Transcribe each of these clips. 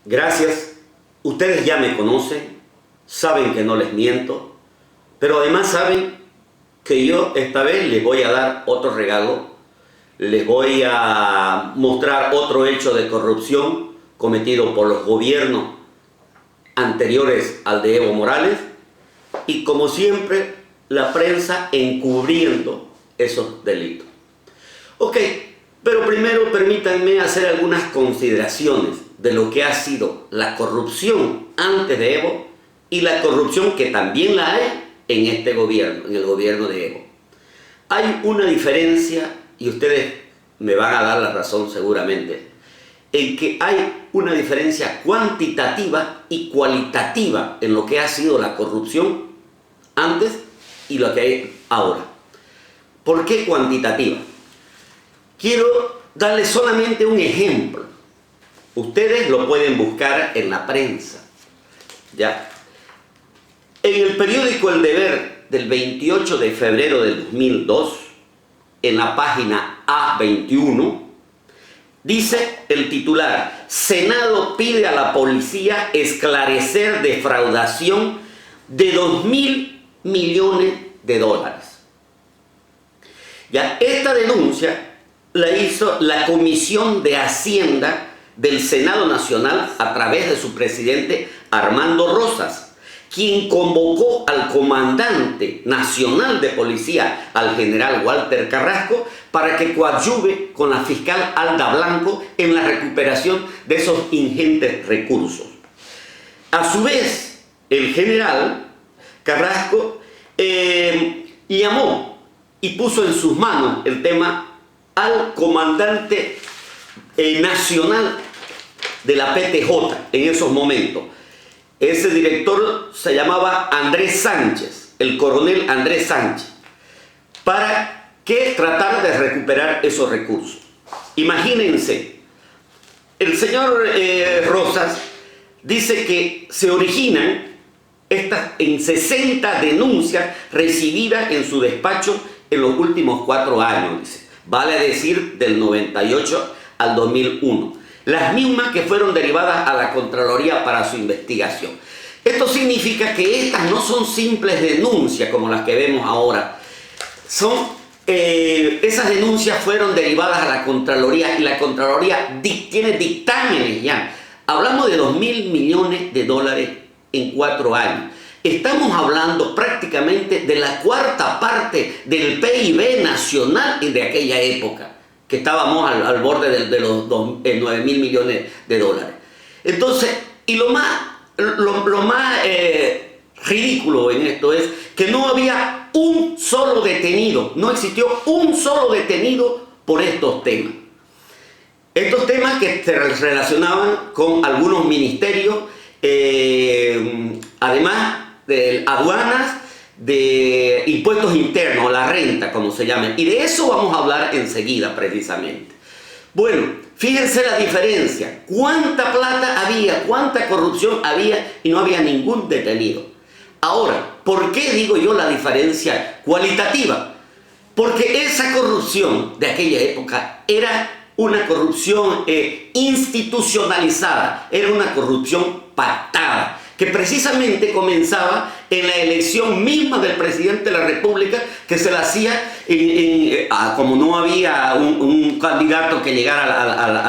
Gracias. Ustedes ya me conocen, saben que no les miento, pero además saben que yo esta vez les voy a dar otro regalo, les voy a mostrar otro hecho de corrupción cometido por los gobiernos anteriores al de Evo Morales y, como siempre, la prensa encubriendo esos delitos. Ok, pero primero permítanme hacer algunas consideraciones de lo que ha sido la corrupción antes de Evo y la corrupción que también la hay en este gobierno, en el gobierno de Evo. Hay una diferencia, y ustedes me van a dar la razón seguramente, en que hay una diferencia cuantitativa y cualitativa en lo que ha sido la corrupción antes y lo que hay ahora. ¿Por qué cuantitativa? Quiero darles solamente un ejemplo. Ustedes lo pueden buscar en la prensa, ¿ya? En el periódico El Deber del 28 de febrero del 2002, en la página A21, dice el titular: Senado pide a la policía esclarecer defraudación de 2.000 millones de dólares. Ya, esta denuncia la hizo la Comisión de Hacienda del Senado Nacional a través de su presidente Armando Rosas, quien convocó al comandante nacional de policía, al general Walter Carrasco, para que coadyuve con la fiscal Alda Blanco en la recuperación de esos ingentes recursos. A su vez, el general Carrasco llamó y puso en sus manos el tema al comandante nacional de la PTJ en esos momentos. Ese director se llamaba Andrés Sánchez, el coronel Andrés Sánchez, para que tratara de recuperar esos recursos. Imagínense, el señor Rosas dice que se originan estas en 60 denuncias recibidas en su despacho en los últimos 4 años, dice. Vale decir, del 98 al 2001. Las mismas que fueron derivadas a la Contraloría para su investigación. Esto significa que estas no son simples denuncias como las que vemos ahora. Esas denuncias fueron derivadas a la Contraloría y la Contraloría tiene dictámenes ya. Hablamos de 2.000 millones de dólares en 4 años. Estamos hablando prácticamente de la 4ª parte del PIB nacional de aquella época, que estábamos al borde de los 9.000 millones de dólares. Entonces, y lo más ridículo en esto es que no había un solo detenido, no existió un solo detenido por estos temas. Estos temas que se relacionaban con algunos ministerios, además de aduanas, de impuestos internos, la renta, como se llama. Y de eso vamos a hablar enseguida, precisamente. Bueno, fíjense la diferencia. ¿Cuánta plata había? ¿Cuánta corrupción había? Y no había ningún detenido. Ahora, ¿por qué digo yo la diferencia cualitativa? Porque esa corrupción de aquella época era una corrupción institucionalizada, era una corrupción pactada, que precisamente comenzaba en la elección misma del presidente de la República, que se la hacía como no había un candidato que llegara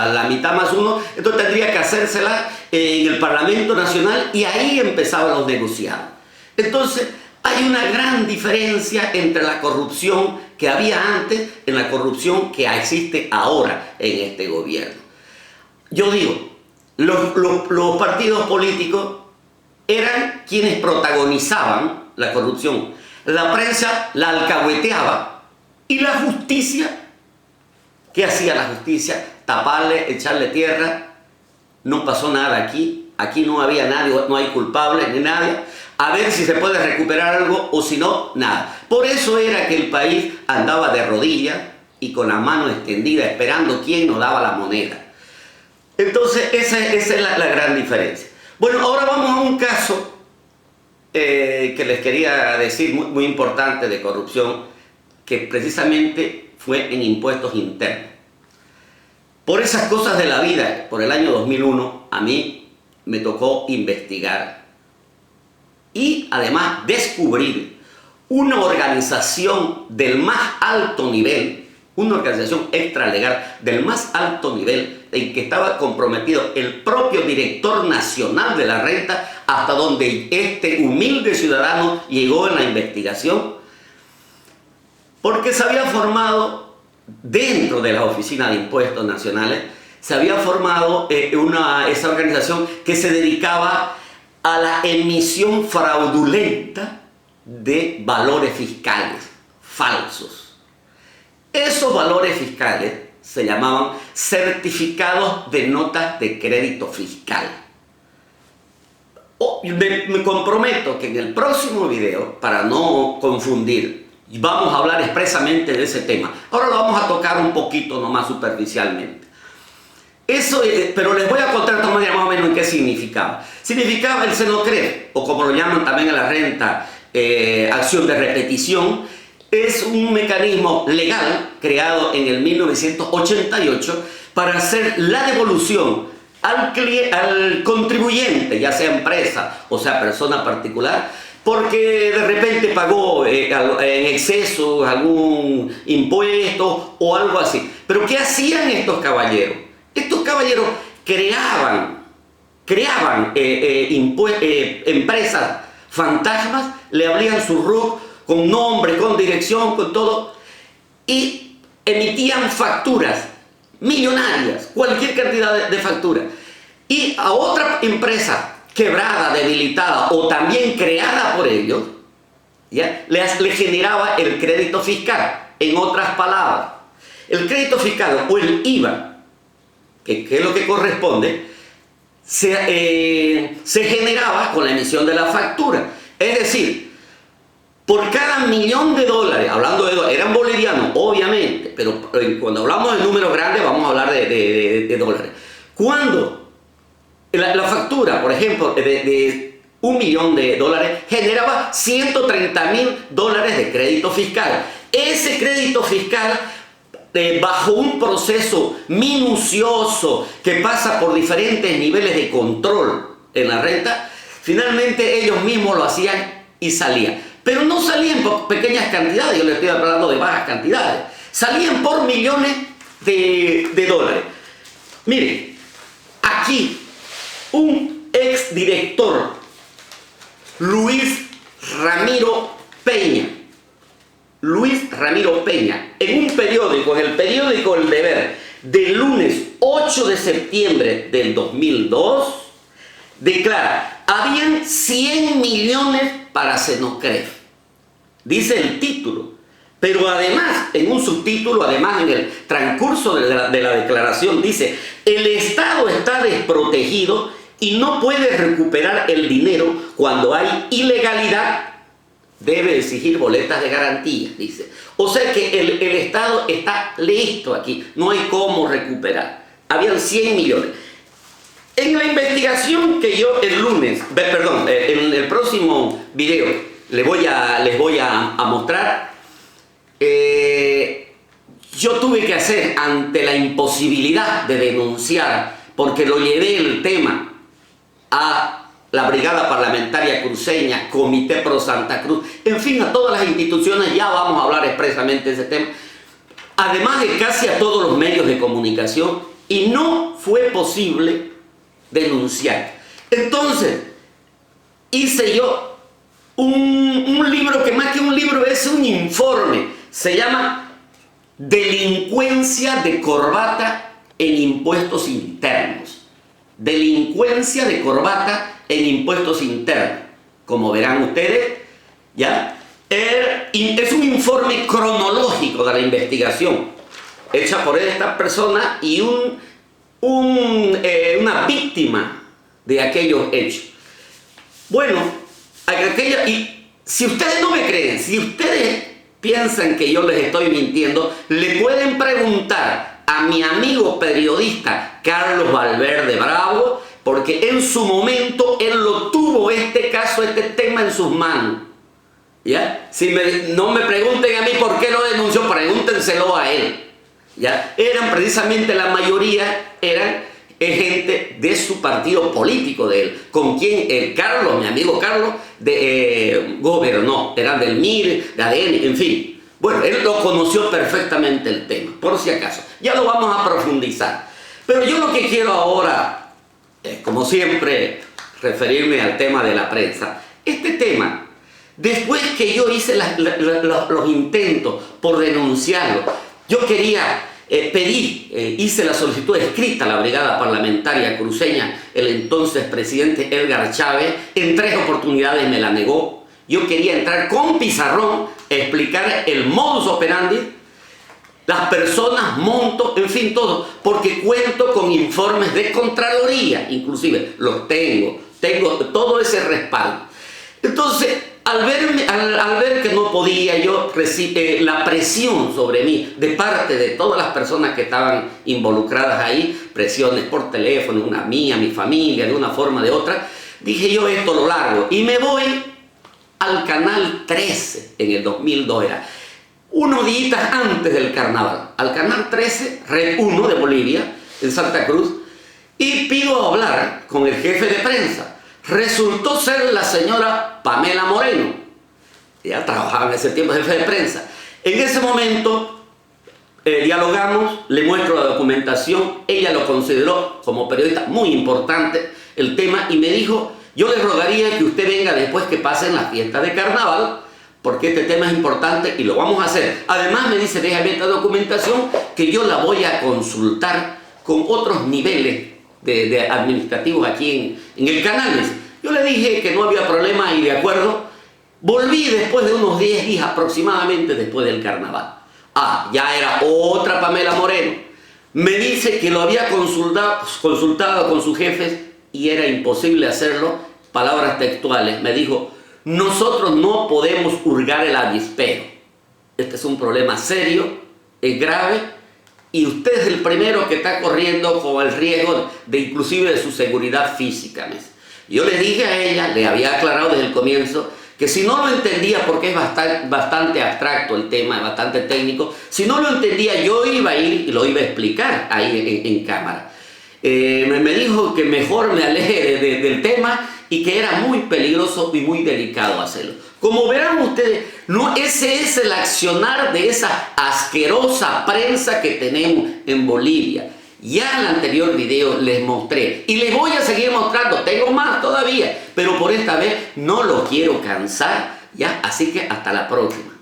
a la mitad más uno, entonces tendría que hacérsela en el Parlamento Nacional y ahí empezaban los negociados. Entonces hay una gran diferencia entre la corrupción que había antes y la corrupción que existe ahora en este gobierno. Yo digo, los partidos políticos eran quienes protagonizaban la corrupción. La prensa la alcahueteaba y la justicia, ¿qué hacía la justicia? Taparle, echarle tierra. No pasó nada aquí. Aquí no había nadie, no hay culpables ni nadie. A ver si se puede recuperar algo o si no, nada. Por eso era que el país andaba de rodillas y con la mano extendida esperando quién nos daba la moneda. Entonces esa es la gran diferencia. Bueno, ahora vamos a un caso que les quería decir muy importante de corrupción, que precisamente fue en impuestos internos. Por esas cosas de la vida, por el año 2001, a mí me tocó investigar y además descubrir una organización del más alto nivel, una organización extralegal del más alto nivel, en que estaba comprometido el propio director nacional de la renta, hasta donde este humilde ciudadano llegó en la investigación, porque se había formado dentro de la Oficina de Impuestos Nacionales, se había formado esa organización que se dedicaba a la emisión fraudulenta de valores fiscales falsos. Esos valores fiscales se llamaban certificados de notas de crédito fiscal. Me comprometo que en el próximo video, para no confundir, vamos a hablar expresamente de ese tema. Ahora lo vamos a tocar un poquito nomás superficialmente. Eso, pero les voy a contar más o menos en qué significaba. Significaba el Senocred, o como lo llaman también en la renta, acción de repetición. Es un mecanismo legal creado en el 1988 para hacer la devolución al contribuyente, ya sea empresa o sea persona particular, porque de repente pagó en exceso algún impuesto o algo así. Pero ¿qué hacían estos caballeros? Estos caballeros creaban empresas fantasmas, le abrían su RUC con nombre, con dirección, con todo, y emitían facturas millonarias, cualquier cantidad de facturas. Y a otra empresa quebrada, debilitada o también creada por ellos, ¿ya? Le generaba el crédito fiscal. En otras palabras, el crédito fiscal o el IVA, que es lo que corresponde, se generaba con la emisión de la factura. Es decir, por cada $1.000.000, hablando de eran bolivianos, obviamente, pero cuando hablamos de números grandes vamos a hablar de dólares. Cuando la factura, por ejemplo, de $1.000.000 generaba $130.000 de crédito fiscal. Ese crédito fiscal, bajo un proceso minucioso que pasa por diferentes niveles de control en la renta, finalmente ellos mismos lo hacían y salían. Pero no salían por pequeñas cantidades, yo les estoy hablando de bajas cantidades. Salían por millones de dólares. Miren, aquí un exdirector, Luis Ramiro Peña, en un periódico, en el periódico El Deber, del lunes 8 de septiembre del 2002, declara: habían 100 millones para Senocred. Dice el título, pero además, en un subtítulo, además en el transcurso de la declaración, dice: el Estado está desprotegido y no puede recuperar el dinero cuando hay ilegalidad. Debe exigir boletas de garantía, dice. O sea que el Estado está listo aquí, no hay cómo recuperar. Habían 100 millones. En la investigación que yo en el próximo video les voy a mostrar, yo tuve que hacer, ante la imposibilidad de denunciar, porque lo llevé el tema a la Brigada Parlamentaria Cruceña, Comité Pro Santa Cruz, en fin, a todas las instituciones, ya vamos a hablar expresamente de ese tema, además de casi a todos los medios de comunicación, y no fue posible denunciar. Entonces, hice yo un libro que más que un libro es un informe, se llama Delincuencia de corbata en impuestos internos. Delincuencia de corbata en impuestos internos. Como verán ustedes, ¿ya? Es un informe cronológico de la investigación hecha por esta persona y una víctima de aquellos hechos. Bueno, y si ustedes no me creen, si ustedes piensan que yo les estoy mintiendo, le pueden preguntar a mi amigo periodista Carlos Valverde Bravo, porque en su momento él lo tuvo este tema en sus manos. ¿Ya? No me pregunten a mí por qué lo denunció, pregúntenselo a él. ¿Ya? Eran precisamente, la mayoría eran es gente de su partido político de él, con quien el Carlos, mi amigo Carlos, gobernó, era del MIR, de ADN, en fin. Bueno, él lo conoció perfectamente el tema, por si acaso. Ya lo vamos a profundizar. Pero yo lo que quiero ahora, como siempre, referirme al tema de la prensa. Este tema, después que yo hice los intentos por denunciarlo, yo quería hice la solicitud escrita a la brigada parlamentaria cruceña, el entonces presidente Edgar Chávez, en 3 oportunidades me la negó. Yo quería entrar con pizarrón, explicar el modus operandi, las personas, monto, en fin, todo, porque cuento con informes de Contraloría, inclusive los tengo todo ese respaldo. Entonces, al ver que no podía yo recibir la presión sobre mí de parte de todas las personas que estaban involucradas ahí, presiones por teléfono, una mía, mi familia, de una forma o de otra, dije yo esto lo largo y me voy al Canal 13 en el 2002, era unos días antes del carnaval, al Canal 13, Red 1 de Bolivia, en Santa Cruz, y pido hablar con el jefe de prensa. Resultó ser la señora Pamela Moreno. Ella trabajaba en ese tiempo jefe de prensa. En ese momento dialogamos, le muestro la documentación, ella lo consideró como periodista muy importante el tema y me dijo, yo le rogaría que usted venga después que pasen las fiestas de carnaval, porque este tema es importante y lo vamos a hacer. Además me dice, déjame esta documentación que yo la voy a consultar con otros niveles de administrativos aquí en el canal. Yo le dije que no había problema y de acuerdo. Volví después de unos 10 días aproximadamente después del carnaval. Ya era otra Pamela Moreno. Me dice que lo había consultado con sus jefes y era imposible hacerlo. Palabras textuales. Me dijo, nosotros no podemos hurgar el avispero. Este es un problema serio, es grave. Y usted es el primero que está corriendo con el riesgo de inclusive de su seguridad física. Yo le dije a ella, le había aclarado desde el comienzo, que si no lo entendía, porque es bastante abstracto el tema, bastante técnico, si no lo entendía yo iba a ir y lo iba a explicar ahí en cámara. Me dijo que mejor me aleje del tema y que era muy peligroso y muy delicado hacerlo. Como verán ustedes, ese es el accionar de esa asquerosa prensa que tenemos en Bolivia. Ya en el anterior video les mostré y les voy a seguir mostrando, tengo más todavía, pero por esta vez no lo quiero cansar, ¿ya? Así que hasta la próxima.